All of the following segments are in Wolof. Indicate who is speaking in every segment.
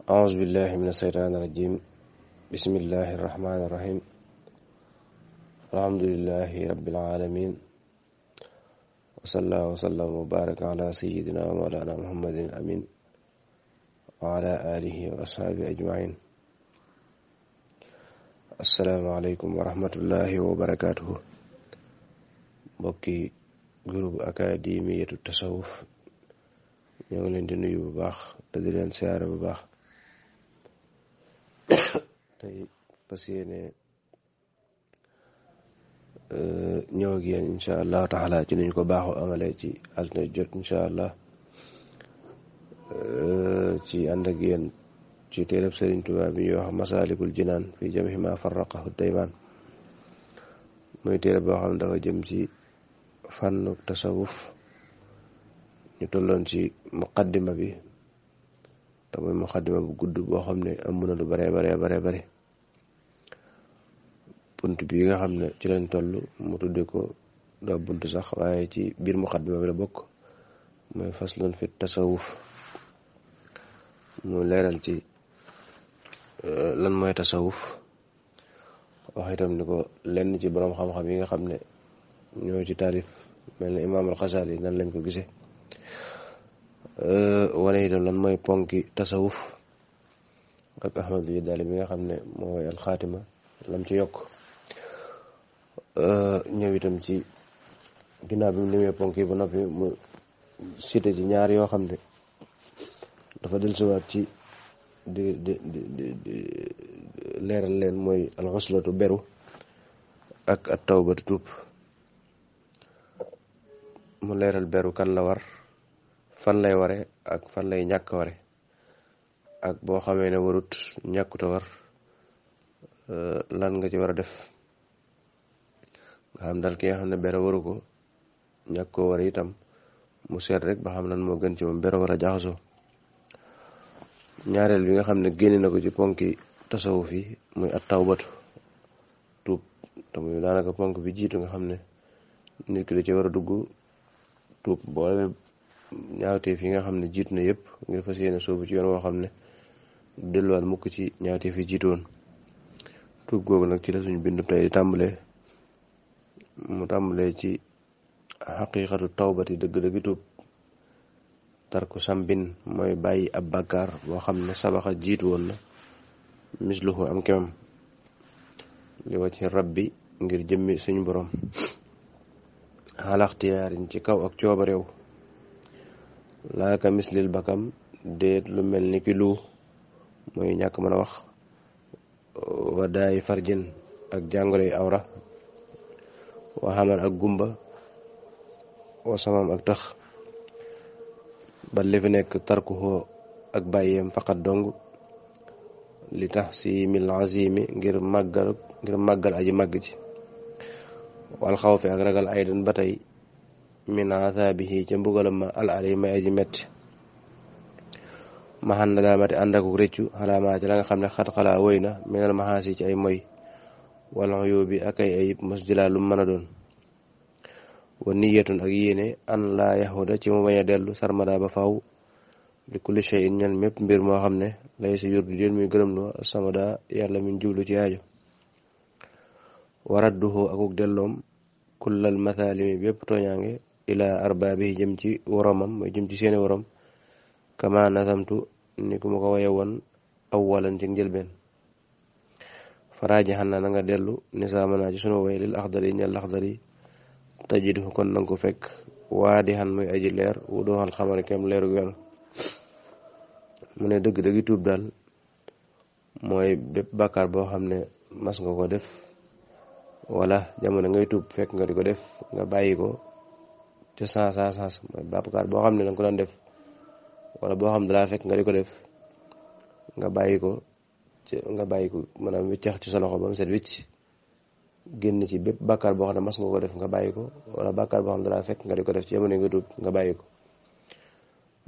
Speaker 1: أعوذ بالله من الشيطان الرجيم بسم الله الرحمن الرحيم الحمد لله رب العالمين وصلى الله وسلم وبارك على سيدنا ومولانا محمد الأمين وعلى آله وأصحابه أجمعين. السلام عليكم ورحمة الله وبركاته. mbokki groupe académiyatu tasawuf ñoo ngi leen di nuyu bu baax te di leen siyaare bu baax tey fas yéene ñëw ak yéen insha allahu taala ci niñ ko baaxoo amalee ci altine jot insha allah ci ànd ak yéen ci téereb Serigne Touba bi ñuy wax Massalikoul Jinaan fi jam'i ma farraqahu daymaan muy téere boo xam ne dafa jëm ci fànnu tasawuf. ñu tolloon ci muqaddima bi te muy muqaddima bu gudd boo xam ne ëmb na lu bare bunt bi nga xam ne ci lañ toll mu tudde ko doo bunt sax waaye ci biir muqaddima bi la bokk mooy faslun fi tasawuf mu leeral ci lan mooy tasawuf wax itam ni ko lenn ci boroom xam-xam yi nga xam ne ñoo ci taalif mel ni imaam al-Xasaali nan lañ ko gisee wane itam lan mooy ponki tasawuf ak Ahmad Daali mi nga xam ne mooy alxaatima lam ci yokk ñëw itam ci ginnaaw bi mu limee ponk yi ba noppi mu cité ci ñaar yoo xam ne dafa dellusiwaat ci di leeral leen mooy alxuslatu beru ak at tawbatu tuub mu leeral beru kan la war fan lay ware ak fan lay ñàkk ware ak boo xamee ne warut ñàkkuta war lan nga ci war a def nga xam daal ki nga xam ne bere waru ko ñàkk koo war itam mu seet rek ba xam lan moo gën ci moom bere war a jaxasoo. ñaareel bi nga xam ne génne na ko ci ponki tasawuf yi muy at tawbatu tuub te muy daanaka ponk bi jiitu nga xam ne nit ki da ci war a dugg tuub boole ñaawteef yi nga xam ne jiitu na yëpp ngir fas yéene soobu ci yoon woo xam ne delluwaat mukk ci ñaawteef yi jiitu woon. tuub googu nag ci la suñu bindu tey mu tàmbalee ci xaqiiqatu tawbati dëgg-dëggi tuub tarku sambin mooy bàyyi ab bàkkaar boo xam ne sabaxa jiitu woon na misluhu am kemam li wacci rabbi ngir jëmmi suñu borom xalaxtiyaarin ci kaw ak cooba réew laaka mislil bakam déet lu mel ni ki lu mooy ñàkk mën a wax wa daayi farjin ak jàngoro yi awra wa xaman ak gumba wa samam ak tax ba li fi nekk tarkuhoo ak bàyyeem faqat dong li tax si mil azimi ngir màggal aji màgg ji wal xaw fi ak ragal aydan ba tey min azaabihi ca mbugalam ma al ali may aji metti maxan na daamati ànd ak réccu xalaamaa ci la nga xam ne xat xalaa woy na minal maxaasi ci ay moy wala yóbbi ak ay ayib mos jëlaa lu mën a doon wa niyatun ak yéene an laa yahuda ci mu bañ a dellu sarmada ba faw li kulli shay'in ñal mépp mbir moo xam ne lay si yurdu jén muy gërëm loo samada yàlla min jublu ci aajo waradduhu akuk delloom kullal mathalimi bépp tooñaange ila arbaabi jëm ci woromam mooy jëm ci seeni worom kama nasamtu ni ku ma ko waye woon awwalan ci njëlbeen faraaji xanna na nga dellu nisaamana ci sunu way lil axdari ñal axdari tajidu kon nanga ko fekk waa di xan muy aji leer wu dooxal xamari kem leeru wel mu ne dëgg-dëggi tuub daal mooy bépp bàkkaar boo xam ne mas nga ko def wala jamono ngay tuub fekk nga di ko def nga bàyyi ko ca saas mooy bàkkaar boo xam ne danga ko daan def wala boo xam ne dalaa fekk nga di ko def nga bàyyi ko maanaam wiccax ci sa loxo ba mu set wicc génn ci bépp bàkkaar boo xam ne mas nga ko def nga bàyyi ko wala bàkkaar boo xam ne dalaa fekk nga di ko def ci jamono nga tuub nga bàyyi ko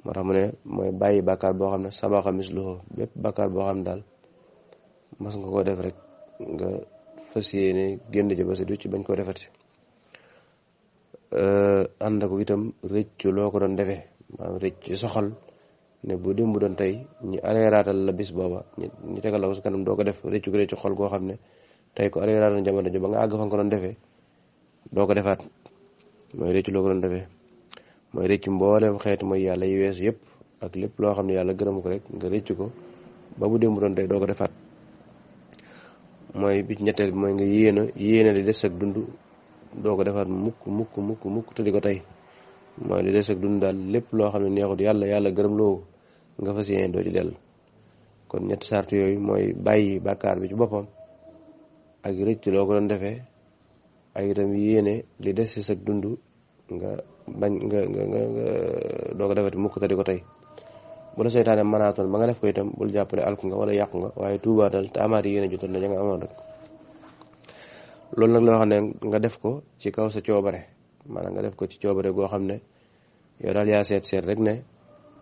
Speaker 1: moo tax mu ne mooy bàyyi bàkkaar boo xam ne sabaxa misluhu bépp bàkkaar boo xam ne daal mas nga ko def rek nga fas yéene génn ci ba set wicc bañ koo defati ànd ko itam rëccu loo ko doon defee maanaam rëcc ci soxal ne bu démb doon tey ñu areeraatal la bis booba ñu tegal la ko sa kanam doo ko def réccu ko réccu xol goo xam ne tey ko areeraatal jamono ji ba nga àgg fa nga ko doon defee doo ko defaat mooy réccu loo ko doon defee mooy réccu mboolem xeetu mooy yàlla yi weesu yëpp ak lépp loo xam ne yàlla gërëm ko rek nga réccu ko ba bu démb doon tey doo ko defaat mooy bi ci ñetteel bi mooy nga yéena li des ak dund doo ko defaat mukk te di ko tey mooy li des ak dund daal lépp loo xam ne neexut yàlla gërëm loo nga fas yéene doo ci dellu kon ñetti sart yooyu mooy bàyyi bàkkaar bi ci boppam ak rëcc loo ko doon defee ak itam yéene li des ci sa dund nga bañ nga doo ko defati mukk te di ko tey bu la seytaane manaatoon ba nga def ko itam bul jàppale alku nga wala yàqu nga waaye tuubaatal te amaat yéene jotoon na ja nga amoon rek loolu nag loo xam ne nga def ko ci kaw sa coobare maanaam nga def ko ci coobare goo xam ne yow daal yaa seet rek ne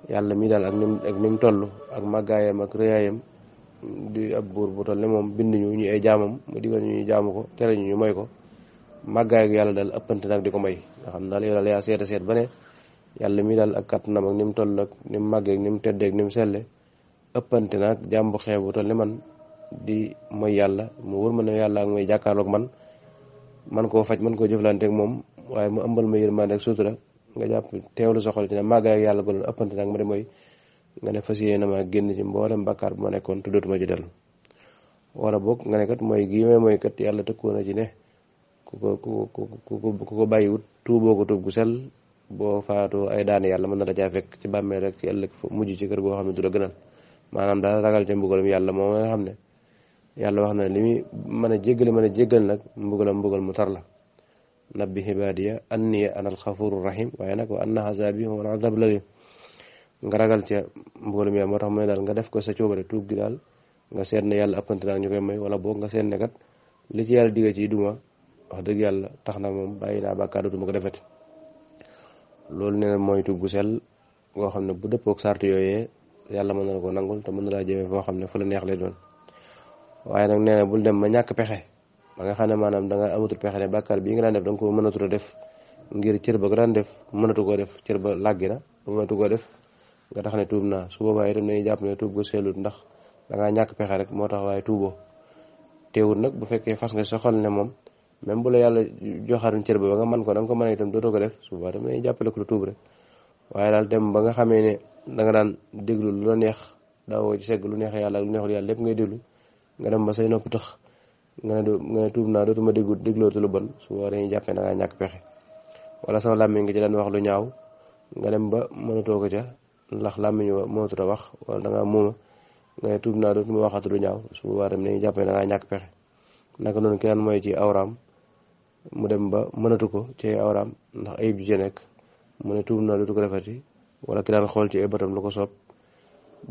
Speaker 1: yàlla mii daal ak ni mu toll ak màggaayam ak rëyaayam di ab buur bu toll ne moom bind ñu ay jaamam mu digal ñu jaamu ko tere ñu moy ko màggaay ak yàlla daal ëppante nag di ko may nga xam ne daal yow daal yaa seet ba ne yàlla mii daal ak kàttanam ak ni mu toll ak ni mu màggee ak ni mu teddee ak ni mu selle ëppante nag jaam bu xeebu toll ne man di mooy yàlla mu wër ma ne yàlla ak may jàkkaarloog man koo faj man koo jëflante ak moom waaye mu ëmbal ma yërmande ak sutura nga jàpp teewlu sa xol ci ne màggaay ak yàlla ba doon ëppante nag ma de mooy nga ne fas yéene ma génn ci mboolem bàkkaar bu ma nekkoon tuddatuma ci dellu wala boog nga ne kat mooy gii mooy kat yàlla tëkkoon na ci ne ku ko bàyyiwut tuuboo ko tuub gu sell boo faatoo ay daane yàlla mën na la caa fekk ci bàmmeel rek ci ëllëg mujj ci kër goo xam ne du la gënal maanaam daal ragal ca mbugalam yàlla moom nga xam ne yàlla wax na li muy mën a jéggal nag mbugal mu tar la nabbi ibaadiya anni ana alxafuru rahim waaye nag wa anna azabi huwa al-azab al-alim nga ragal ca mbugalam yàlla moo tax mu ne daal nga def ko sa coobare tuub gi daal nga seet ne yàlla ëppante naag ñu koy may wala boog nga seet ne kat li ci yàlla digga ci duma wax dëgg yàlla tax na moom bàyyi naa bàkkaar dootuma ko defeti loolu nee na mooy tuub gu sell goo xam ne bu dëppook sart yooyee yàlla mën na la ko nangul te mën na laa jëmee foo xam ne fu la neex lay doon waaye nag nee na bul dem ba ñàkk pexe ba nga xam ne maanaam da nga amatul pexe ne bàkkaar bii nga daan def da nga ko mënatul a def ngir cër ba nga daan def mënatu koo def cër ba làggi na ba mënatu koo def nga tax ne tuub naa su boobaa itam dañuy jàpp ne tuub gu sellut ndax da ngaa ñàkk pexe rek moo tax waaye tuuboo teewul nag bu fekkee fas nga sa xol ne moom même bu la yàlla joxaatoon cër ba nga mën ko da nga ko mën a itam dootoo ko def su boobaa itam dañuy jàppale ko lu tuub rek waaye daal dem ba nga xamee ne da nga daan déglu lu la neex daawoo ci segg lu neex yàlla ak lu neexul yàlla lépp ngay déglu nga dem ba say noppi tax nga ne tuub naa dootuma déglootu lu bon su boobaa dañuy jàppee da ngaa ñàkk pexe wala sama làmmiñ nga ci daan wax lu ñaaw nga dem ba mënatoo ko ca ndax làmmiñ wa mënatut a wax wala da ngaa muuma nga ne tuub naa dootuma waxatu lu ñaaw su boobaa tam dañuy jàppee da ngaa ñàkk pexe naka noonu ki daan mooy ci awraam mu dem ba mënatu ko ci awraam ndax ayib ji ci nekk mu ne tuub naa dootu ko defati wala ki daan xool ci ay bëtam lu ko soob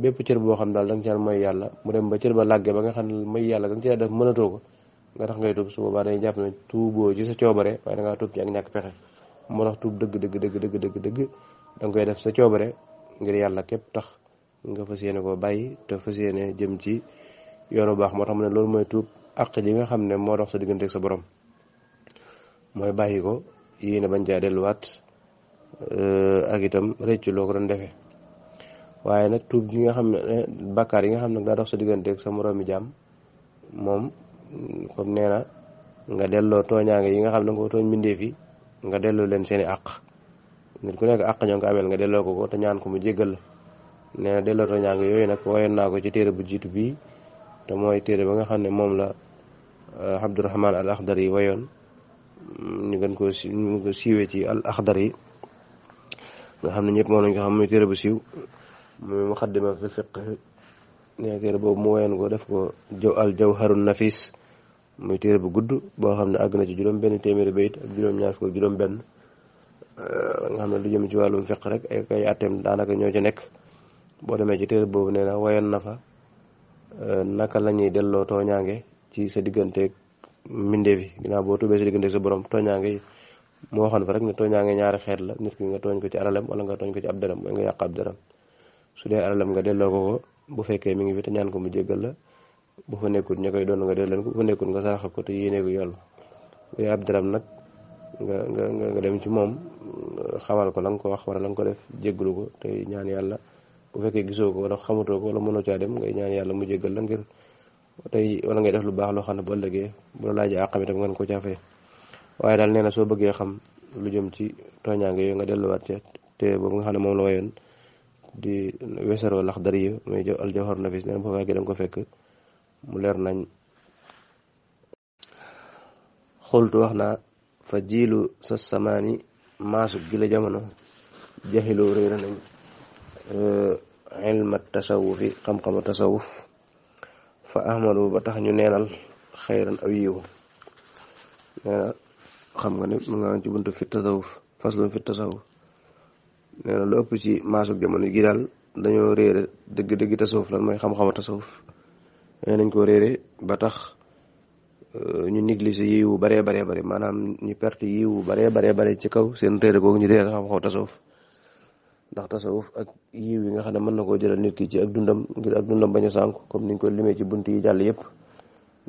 Speaker 1: bépp cër boo xam daal da nga caan mooy yàlla mu dem ba cër ba làggee ba nga xam ne mooy yàlla da nga ci def mënatoo ko nga tax ngay tuub su boobaa dañuy jàpp ne tuuboo ci sa coobare waaye da ngaa tuub ci ak ñàkk pexe moo tax tuub dëgg da nga koy def sa coobare ngir yàlla képp tax nga fas yéene koo bàyyi te fas yéene jëm ci yoonu baax moo tax mu ne loolu mooy tuub àq ji nga xam ne moo dox sa diggante ak sa borom mooy bàyyi ko yéene bañ caa delluwaat ak itam rëcc loo ko doon defee waaye nag tuub gi nga xam ne bàkkaar yi nga xam ne daa dox sa diggante ak sa moroomi jaam moom comme nee na nga delloo tooñaange yi nga xam ne nga ko tooñ mbindeef yi nga delloo leen seeni àq nit ku nekk àq ñoo nga ameel nga delloo ko te ñaan ko mu jéggal la nee na delloo tooñaange yooyu nag woyoon naa ko ci téere bu jiitu bii te mooy téere ba nga xam ne moom la Abdurahman al Akhdar yi wayoon ñu gën ko siiwee ci al Akhdar yi nga xam ne ñëpp moom lañ ko xam muy téere bu siiw muy muqaddima fi fiqh ne téere boobu mu woyoon ko def ko al jawharun nafis muy téere bu gudd boo xam ne àgg na ci juróom benn téeméeri bayit ak juróom ñaar fukk juróom benn nga xam ne lu jëm ci wàllum fiqh rek ay atteem daanaka ñoo ci nekk boo demee ci téere boobu nee na woyoon na fa naka la ñuy delloo tooñaange ci sa digganteeg mbindeef yi ginnaaw boo tuubee sa digganteeg sa borom tooñaange yi mu waxoon fa rek ne tooñaange ñaari xeet la nit ki nga tooñ ko ci alalam wala nga tooñ ko ci ab deram mooy nga yàq ab deram su dee alalam nga delloo ko bu fekkee mi ngi fi te ñaan ko mu jéggal la bu fa nekkut ña koy doon nga delloo ko bu fa nekkut nga saraxa ko te yéene ko yool bu dee ab deram nag nga dem ci moom xamal ko la nga ko wax wala la nga ko def jéggalu ko te ñaan yàlla bu fekkee gisoo ko wala xamutoo ko wala mënoo caa dem ngay ñaan yàlla mu jéggal la ngir tey wala ngay def lu baax loo xam ne bu ëllëgee bu la laajee àqam itam ngeen ko caafee. waaye daal nee na soo bëggee xam lu jëm ci tooñaange yooyu nga delluwaat ca te boobu nga xam ne moom la wayoon di wesaroo Laxdari yi muy al jawhar nafis nee na boo fekkee da nga ko fekk mu leer nañ. xultu wax naa fa jiilu sa samaani maasu gi la jamono jaxiloo réer nañ ilma tasawufi xam-xama tasawuf fa ahmadu ba tax ñu neenal xayran aw yiw nee na xam nga ne mu nga ci buntu fi tasawuf faslun fi tasawuf nee na lu ëpp ci maasu jamono gi daal dañoo réere dëgg-dëgg tasawuf lan mooy xam-xama tasawuf nee nañ ko réere ba tax ñu négligé yiwu baree baree bari maanaam ñu perte yiwu baree baree bari ci kaw seen réere googu ñu réere xam-xaw tasawuf ndax tasawuf ak yiw yi nga xam ne mën na koo jëlal nit ki ci ak dundam ngir ak dundam bañ a sànku comme niñ ko limee ci bunt yi jàll yépp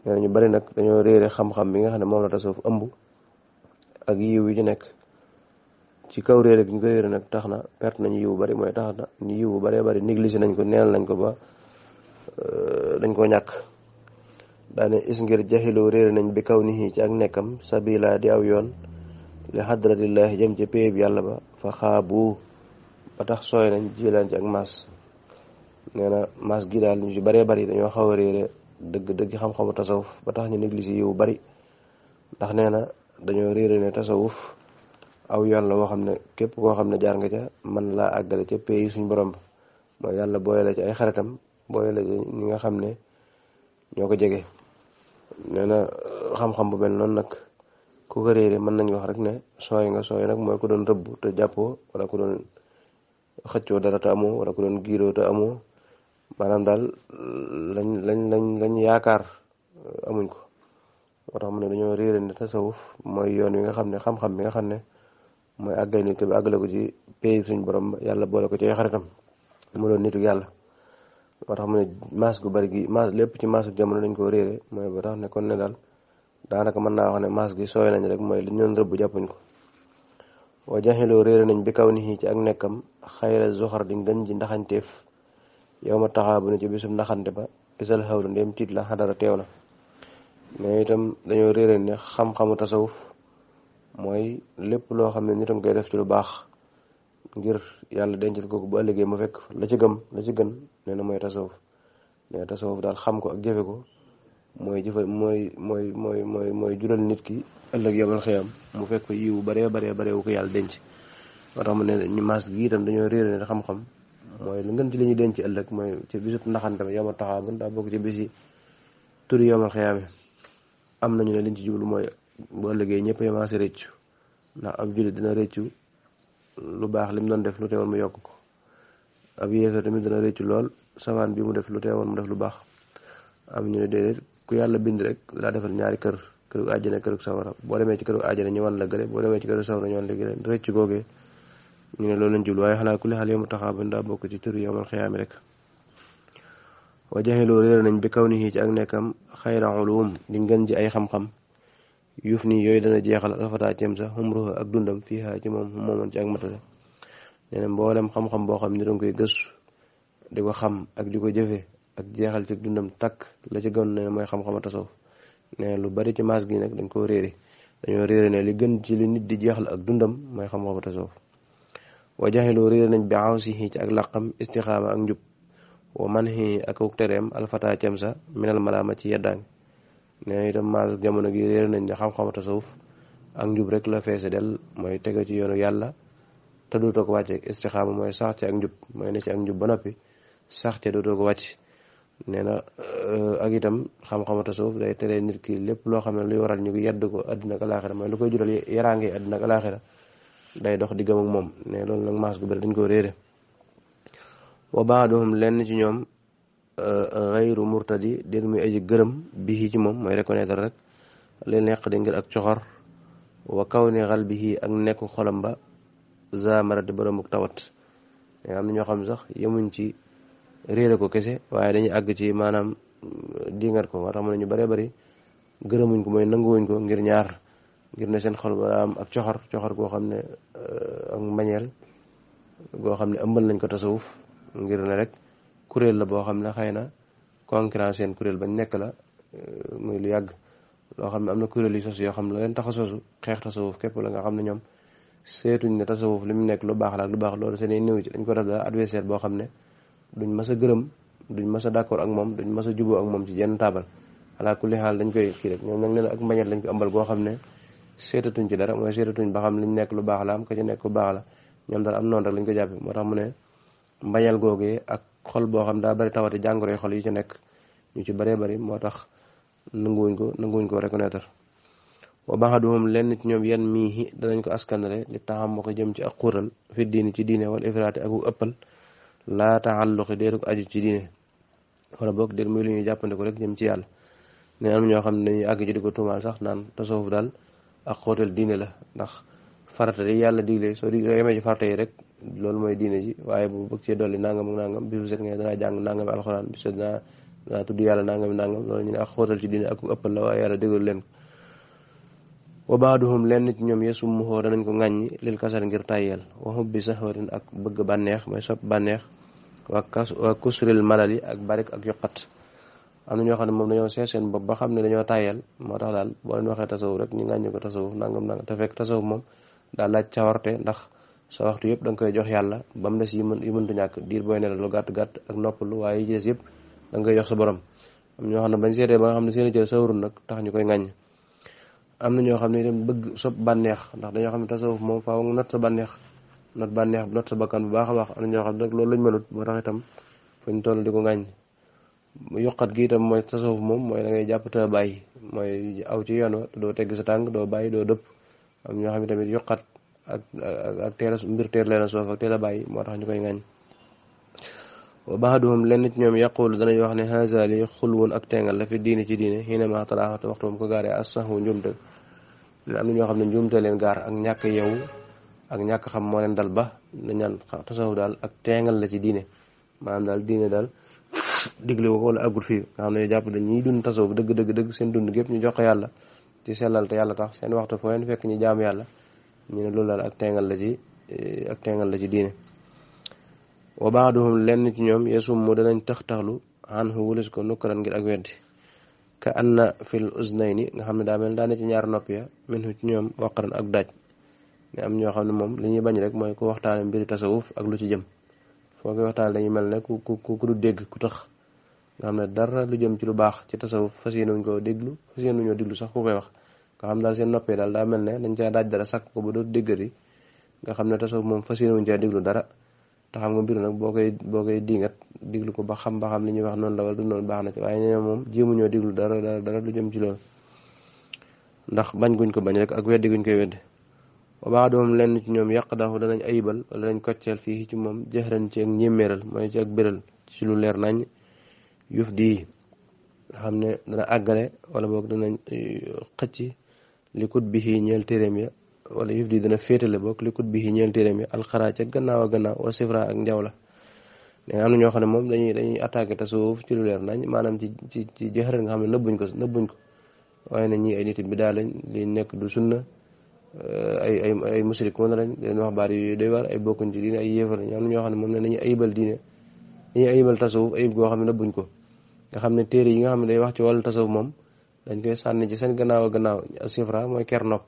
Speaker 1: nee na ñu bari nag dañoo réere xam-xam bi nga xam ne moom la tasawuf ëmb ak yiw yi ci nekk ci kaw réere gi ñu ko réere nag tax na perte nañu yiwu bari mooy tax na ñu yiwu baree bari négligé nañ ko neenal nañ ko ba dañ koo ñàkk daane is ngir jaxiloo réere nañ bi kaw ni ci ak nekkam sabila di aw yoon li xadratillahi jëm ci péeb yàlla ba fa xaabu ba tax sooy nañ jilaan ci ak maas nee na maas gi daal ñu ci baree bari dañoo xaw a réere dëgg xam-xamu tasawuf ba tax ñu négligé yiwu bari ndax nee na dañoo réere ne tasawuf aw yoon la woo xam ne képp koo xam ne jaar nga ca man laa àggale ca pays suñ borom ba mooy yàlla booye la ci ay xaritam booye la ci ñi nga xam ne ñoo ko jege. nee na xam-xam bu mel noonu nag ku ko réere mën nañ wax rek ne sooy nag mooy ko doon rëbb te jàppoo wala ko doon xëccoo dara te amoo wala ko doon giiroo te amoo maanaam daal lañ yaakaar amuñ ko moo tax mu ne dañoo réere ne tasawuf mooy yoon wi nga xam ne xam-xam bi nga xam ne mooy àggale nit ki bi àggale ko ci pays suñ borom yàlla boole ko ci ay xaritam mu doon nitu yàlla. moo tax mu ne maas gu bari gi maas lépp ci maasu jamono dañ koo réere mooy ba tax ne kon ne daal daanaka mën naa wax ne maas gi sooy nañ rek mooy li ñu doon rëbb jàppuñ ko. wa jaxiloo réere nañ bi kaw ni ci ak nekkam xayra zoxar di ngën ji ndaxañteef yow ma taxaa bu ne ci bisum ndaxante ba isal xawlu ndéem tiit la xadara teew na mais itam dañoo réere ne xam-xamu tasawuf mooy lépp loo xam ne nitam koy def ci lu baax ngir yàlla dencal ko bu ëllëgee mu fekk la ci gën nee na mooy tasawuf nee na tasawuf daal xam ko ak jëfe ko mooy jural nit ki ëllëg yomal xiyam mu fekk fa yiwu baree wu ko yàlla denc. moo tax mu ne ñu maas gi itam dañoo réere ne xam-xam mooy lu ngeen ci li ñuy denc ëllëg mooy ci bisub ndaxante ba yama taxaabun daa bokk ci bisi turi yomal xiyam am nañu ne liñ ci jublu mooy bu ëllëgee ñëpp yamaase réccu ndax ab jullit dina réccu lu baax lim doon def lu teewoon mu yokk ko ab yéefar tamit dina réccu lool sawaan bi mu def lu teewoon mu def lu baax. am ñu ne déedéet ku yàlla bind rek daa defal ñaari këru àjjana këru sawara boo demee ci këru àjjana ñu wan la gële boo demee ci këru sawara ñu wan la gële réccu googee ñu ne loolu lañ jublu waaye xanaa ku li xal yomu taxaa ba daa bokk ci turu yawmal xiyaami rek. wa jaxiloo réer nañ bi kaw ni ci ak nekkam xayra ulum di ngën ji ay xam-xam yuuf nii yooyu dana jeexal alfataa cem sax xumruha ak dundam fii ci moom moomoon ci ak matale. nee na mboolem xam-xam boo xam ne danga koy gëstu di ko xam ak di ko jëfe ak jeexal ci dundam takk la ci gën ne mooy xam-xama tasawuf. nee lu bari ci maas gi nag dañ koo réere dañoo réere ne li gën ci li nit di jeexal ak dundam mooy xam-xama tasawuf. wa jaxiloo réere nañ bi aw si ci ak laqam istixaama ak njub wa man xi ak uk tereem alfata cem sa minal malaama ci yeddaangi. nee itam maas jamono gi réere nañ ne xam-xama tasawuf ak njub rek la feese del mooy tege ci yoonu yàlla te dootoo ko wàcce. istixaama mooy sax ci ak njub mooy ne ci ak njub ba noppi sax ca dootoo ko wàcc. nee na ak itam xam-xama tasawuf day tere nit ki lépp loo xam ne luy waral ñu yedd ko àddina ak alaaxira mooy lu koy jural yaraange àddina ak alaaxira day dox diggam ak moom. ne loolu nag maas gu bari dañ ko réere. wa baaduhum lenn ci ñoom xayru murtadi déet muy aji gërëm bihi ci moom mooy reconnaître rek leen neq di ngir ak coxor wa kaw ni xal bihi ak nekku xolam ba zamarati boromuk tawat. am na ñoo xam sax yemuñ ci réere ko kese waaye dañuy àgg ci maanaam dingat ko. moo tax mu ne ñu bëree bëri gërëmuñ ko mooy nanguwuñ ko ngir ñaar ngir ne seen xol ba am ak coxor goo xam ne ak mbañeel goo xam ne ëmbal nañ ko tasawuf ngir ne rek kuréel la boo xam ne xëy na concurrence seen kuréel bañ nekk la muy lu yàgg loo xam ne am na kuréel yu sos yoo xam ne la leen tax a sosu xeex tasawuf képp la nga xam ne ñoom seetuñ ne tasawuf li mu nekk lu baax la ak lu baax loolu seen néew ci dañ ko def daal adversaire boo xam ne duñ mas a gërëm duñ mas a d'accord ak moom duñ mas a juboo ak moom ci jenn taabal ala kulli xaal dañ koy kii rek ñoom nag nee na ak mbañet lañ ko ëmbal goo xam ne seetatuñ ci dara mooy seetatuñ ba xam liñ nekk lu baax la am ka ci nekk lu baax la ñoom daal am noonu rek lañ ko jàppe moo tax mu ne mbañal googee ak xol boo xam daa bari tawati jàngoroy xol yu ci nekk ñu ci bëree bëri moo tax nanguwuñ ko reconnaître wa baxaduhum lenn ci ñoom yan mii danañ ko askanale li taxam ko jëm ci ak xuutal fi diini ci diine wala ifraati ak ëppal laa taxalluqi déeru ko aju ci diine wala boog déet muy lu ñuy jàppande ko rek jëm ci yàlla ne am ñoo xam ne dañuy àgg ci di ko tuumaal sax naan tasawuf daal ak xóotal diine la ndax farata yi yàlla digle soo yemee ci farata yi rek loolu mooy diine ji waaye bu bëgg cee dolli nangam ak nangam bisu set nga danaa jàng nangami alxuraan bisu set danaa tudd yàlla nangami nangam loolu ñu ne ak xóotal ci diine ak ëppal la waaye yàlla déglu leen ko wa baaduhum lenn ci ñoom yesumuhoo danañ ko ŋàññi lil kasal ngir tàyyeel wa hubbi sahwatin ak bëgg bànneex mooy sopp bànneex wa kusril malali ak barik ak yokkat am na ñoo xam ne moom dañoo seet seen bopp ba xam ne dañoo tàyyeel moo tax daal boo leen waxee tasawuf rek ñu ŋàññi ko tasawuf nangam nangam te fekk tasawuf moom daal laaj cawarte ndax sa waxtu yëpp da nga koy jox yàlla ba mu des yi mëntu ñàkk diir booy nelaw lu gàtt-gàtt ak noppalu waaye yi jees yëpp da nga koy jox sa borom am ñoo xam ne bañ seetee ba nga xam ne seen cër sawrul nag tax ñu koy ŋàññ am na ñoo xam ne itam bëgg sopp bànneex ndax dañoo xam ne tasawuf moom faaw nga not sa bànneex not sa bakkan bu baax a baax am na ñoo xam ne rek loolu lañ mënut moo tax itam fuñ toll di ko ŋàññ yokkat gi itam mooy tasawuf moom mooy da ngay jàpp te bàyyi mooy aw ci yoon wa doo tegg sa tànk doo bàyyi doo dëpp am ñoo xam ne tamit yokkat ak teel a mbir teel leen a soof ak teel a bàyyi moo tax ñu koy ŋàññ wa baaduhum lenn ci ñoom yaqulu danañ wax ne haza li xulwun ak tengal la fi diine ci diine xiinama talaaxate waxtu moom ko gaaree as saxu njuumte leen am na ñoo xam ne njuumte leen gaar ak ñàkk yow ak ñàkk xam moo leen dal ba dañ naan tasawuf daal ak tengal la ci diine maanaam daal diine daal digle ko wala agul fii nga xam ne jàpp dañ ñiy dund tasawuf dëgg seen dund gépp ñu jox ko yàlla ci sellal te yàlla tax seen waxtu foo leen fekk ñu jaam yàlla ñu ne loolu daal ak tengal la ci diine wa baaduhum lenn ci ñoom yesummu danañ taxlu anhu wulis ko nukkaran ngir ak weddi ka anna fil uznayni nga xam ne daa mel daa ne ci ñaar nopp ya minhu ci ñoom waqaran ak daaj ne am ñoo xam ne moom li ñuy bañ rek mooy ku waxtaane mbiri tasawuf ak lu ci jëm foo koy waxtaane dañuy mel ne ku du dégg ku tax nga xam ne dara lu jëm ci lu baax ci tasawuf fas yéenuñ koo déglu fas yéenuñoo déglu sax ku koy wax nga xam daal seen noppee daal daa mel ne dañ caa daaj dara sàkk ko ba doo déggati nga xam ne tasawuf moom fas yéenuñ caa déglu dara te xam nga mbiru nag boo koy dingat diglu ko ba xam li ñuy wax noonu la wala du noonu baax na ci waaye ñoo moom jéemuñoo diglu dara lu jëm ci loolu ndax bañ guñ ko bañ rek ak weddi guñ koy weddi wa baadoom lenn ci ñoom yàq daxu danañ ayibal wala dañ kocceel fii ci moom jëxran ci ak ñéméeral mooy ci ak béral ci lu leer nañ yuf di nga xam ne dana àggale wala boog danañ xëcc li kut bi xii ñeel téréem ya wala yëf di dana féetale bokk li kut bi xii ñeel téréem ya alxaraa ca gannaaw a gannaaw wala sifra ak njaw la ne am na ñoo xam ne moom dañuy attaqué tasawuf ci lu leer nañ maanaam ci jëxran nga xam ne nëbbuñ ko waaye na ñi ay nit bi daal lañ li nekk du sunna ay musrikoon lañ leen wax baat yu doy war ay bokkuñ ci diine ay yéefar lañ am na ñoo xam ne moom ne nañu ayibal diine dañuy ayibal tasawuf ayib goo xam ne nëbbuñ ko nga xam ne téere yi nga xam ne day wax ci wàllu tasawuf moom dañ koy sànni ci seen gannaaw a gannaaw sifra mooy ker nopp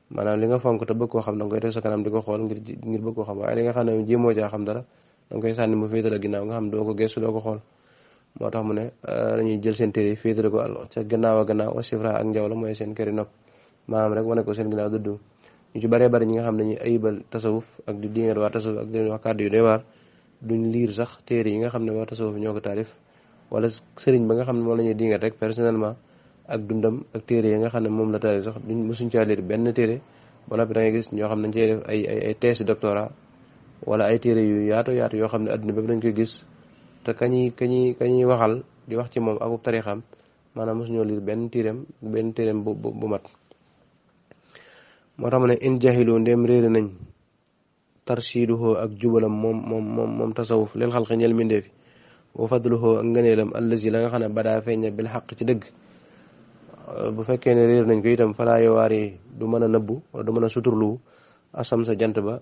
Speaker 1: maanaam li nga fonk te bëgg koo xam da nga koy teg sa kanam di ko xool ngir bëgg koo xam waaye li nga xam ne jéemoo caa xam dara da nga koy sànni mu féetale ginnaaw nga xam doo ko gëstu doo ko xool moo tax mu ne dañuy jël seen téere yi féetale ko ca gannaaw a gannaaw wa sifra ak njaw la mooy seen këri nopp maanaam rek wane ko seen ginnaaw dëddu ñu ci bëree bëri ñi nga xam ne dañuy ayibal tasawuf ak di dingat waa tasawuf ak di leen wax kàddu yu doy waar duñ liir sax téere yi nga xam ne waa tasawuf ñoo ko taalif wala sëriñ ba nga xam ne moom la ñuy dingat rek personnellement ak dundam ak téere yi nga xam ne moom la taalif sax duñ mësuñ caa liir benn téere ba noppi da ngay gis ñoo xam ne dañ cey def ay thèse doctorat wala ay téere yu yaatu yoo xam ne adduna bépp dañ koy gis te kañuy waxal di wax ci moom akub tarixam maanaam mosuñoo liir benn téereem bu mat moo tax mu ne in jahilu ndéem réere nañ tarshiduhu ak jubalam moom tasawuf leel xalqi ñel mindeefi wa fadluhu ak ngëneelam allazi la nga xam ne badaa feeña bil xaq ci dëgg bu fekkee ne réer nañ ko itam falaa yowaari du mën a nëbbu wala du mën a suturlu asam sa jant ba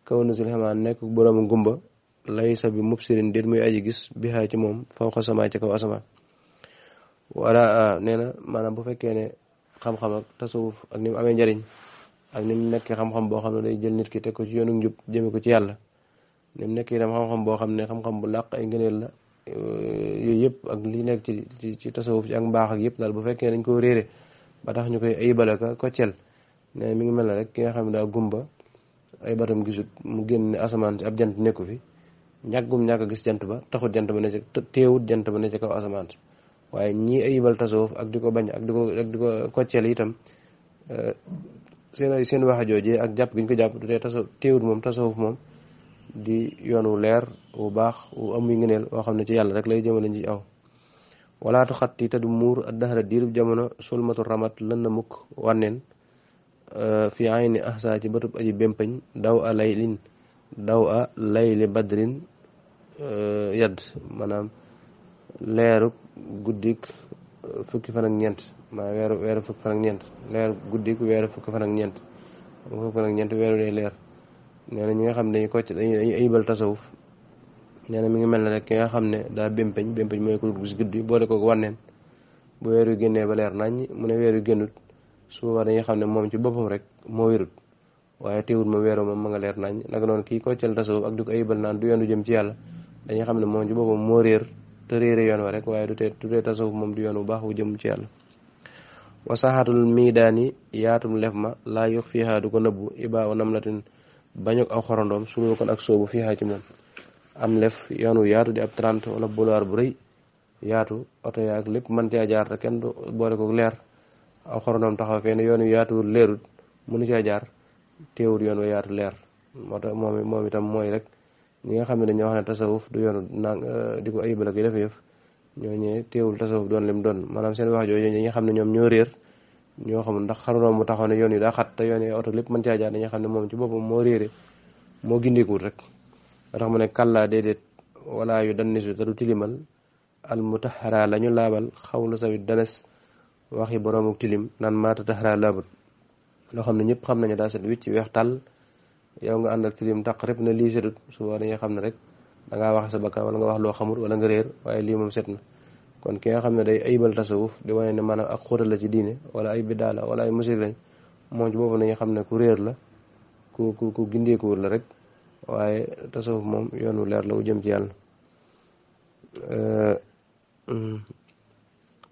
Speaker 1: kaw na sil xamaa nekk boroomu gumba laysa bi mubsirin déet muy aji gis bihaa ci moom fawqa samaa ci kaw asamaan wala nee na maanaam bu fekkee ne xam-xam ak tasawuf ak ni mu amee njariñ ak ni mu nekkee xam-xam boo xam ne day jël nit ki teg ko ci yoonu njub jëme ko ci yàlla ni mu nekk itam xam-xam boo xam ne xam-xam bu làq ay ngëneel la yooyu yëpp ak li nekk ci tasawuf ci ak mbaax ak yëpp daal bu fekkee dañ ko réere ba tax ñu koy ayibale ka koccel ne mi ngi mel ne rek ki nga xam ne daa gumba ay batam gisut mu génn ne asamaan si ab jant nekku fi ñàkk a gis jant ba taxut jant ba ne ci teewut jant ba ne ci kaw asamaan si waaye ñii ayibal tasawuf ak di ko bañ ak di ko koccel itam seen wax joojee ak jàpp gi ñu ko jàpp du tee tasawuf teewut moom tasawuf moom di yoon wu leer wu baax wu am yu ngëneel woo xam ne ci yàlla rek lay jëmale ci aw walaatu xatti te du muur ak daxara diirub jamono sulmatu ramat lën na mukk wànneen fi ayni ahsa ci bëtub aji bémpañ daw a layli badrin yadd maanaam leeru guddik fukki fan ak ñeent maanaam weeru fukki fan ak ñeent leeru guddik weeru fukki fan ak ñeent fukki fan ak ñeent weeru day leer nee na ñi nga xam ne dañuy ayibal tasawuf nee na mi ngi mel ne rek ki nga xam ne daa bémpañ mooy ko gis guddi boole ko wànneen bu weer yu génnee ba leer nañ mu ne weer yu génnut su boobaa dañuy xam ne moom ci boppam rek moo wérut waaye teewul ma weeru moom ma nga leer nañ naka noonu kii koccel tasawuf ak di ko ayibal naan du yoon du jëm ci yàlla dañuy xam ne moom ci boppam moo réer te réere yoon wa rek waaye du tee tasawuf moom du yoon bu baax wu jëm ci yàlla wa saxaatul miidaani yaatum lef ma laa yox fiihaa du ko nëbbu ibaa o namlatin bañuk aw xorondoom sulu kon ak soobu fiihaa ci moom am lef yoon wu yaatu di ab 30 wala boulevard bu rëy yaatu oto yaa ak lépp mën caa jaar te kenn du boole ko leer aw xorondoom taxaw fee ne yoon yu yaatuwul leerut mënu caa jaar teewul yoon wa yaatu leer moo tax moom itam mooy rek ñi nga xam ne dañoo wax ne tasawuf du yoonu di ko ayibal ak yi dafa yëf ñoo ñëwee teewul tasawuf doon lim doon maanaam seen wax jooju ñi nga xam ne ñoom ñoo réer ñoo xamul ndax xorondoom mu taxaw ne yoon yi daa xat te yoon yi oto lépp mën caa jaar dañuy xam ne moom ci boppam moo réere moo gindikuwut rek moo tax mu ne kàllaa déedéet wala yu dannisu te du tilimal al mutahara la ñu laabal xawlu sawit danes waxi boroomu tilim naan maata taxara laabut loo xam ne ñëpp xam nañu daa set wicc weex tàll yow nga ànd ak tilim taq rek ne lii setut suba dañuy xam ne rek dangaa wax sa bakkan wala nga wax loo xamul wala nga réer waaye lii moom set na kon ki nga xam ne day ayibal tasawuf di wane ne maanaam ak xóotal la ci diine wala ay biddaa la wala ay musir lañ moom ci boobu nañu xam ne ku réer la ku gindeekuwul la rek waaye tasawuf moom yoonu leer la wu jëm ci yàlla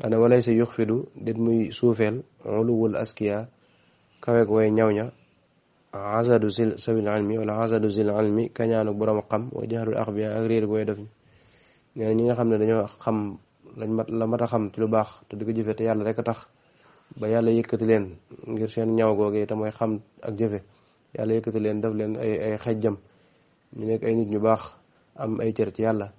Speaker 1: ana walay sa yux fidu dit muy suufeel uluwul askiya kaweeg way ñaw ña azadu zil sabil ilmi wala azadu zil ilmi kañaanu borom xam wa jaxlul axbiya ak réer gooy def nee na ñi nga xam ne dañoo xam la mat a xam ci lu baax te di ko jëfe te yàlla rek a tax ba yàlla yëkkati leen ngir seen ñaw googe te mooy xam ak jëfe yàlla yëkkati leen def leen ay xejjam ñu nekk ay nit ñu baax am ay cër ci yàlla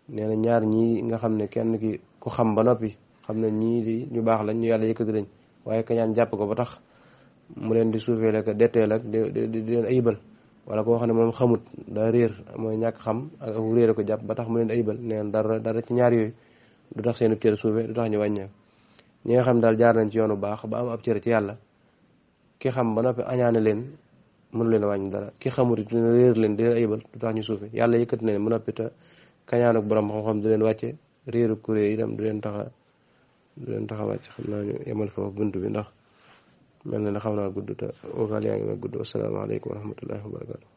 Speaker 1: nee na ñaar ñii nga xam ne kenn ki ku xam ba noppi xam ne ñii di ñu baax lañ ñu yàlla yëkkati lañ waaye kañaan jàpp ko ba tax mu leen di suufeel ak detteel ak di leen ayibal wala koo xam ne moom xamut daa réer mooy ñàkk xam ak réer ko jàpp ba tax mu leen ayibal nee na dara ci ñaar yooyu du tax seenu cër suufe du tax ñu wàññeeku ñi nga xam daal jaar nañ ci yoonu baax ba am ab cër ci yàlla ki xam ba noppi añaane leen mënu leen wàññi dara ki xamut it réer leen di leen ayibal du tax ñu suufe yàlla yëkkati na leen ba noppi te kañaan ak borom xam-xam du leen wàcce réeru kuréel itam du leen tax a wàcc xam naa ñu yemal foofu buntu bi ndax mel na ne xam naa gudd te vocal yaa ngi may gudd wasalaamaaleykum wa rahmatullahi wa barakatu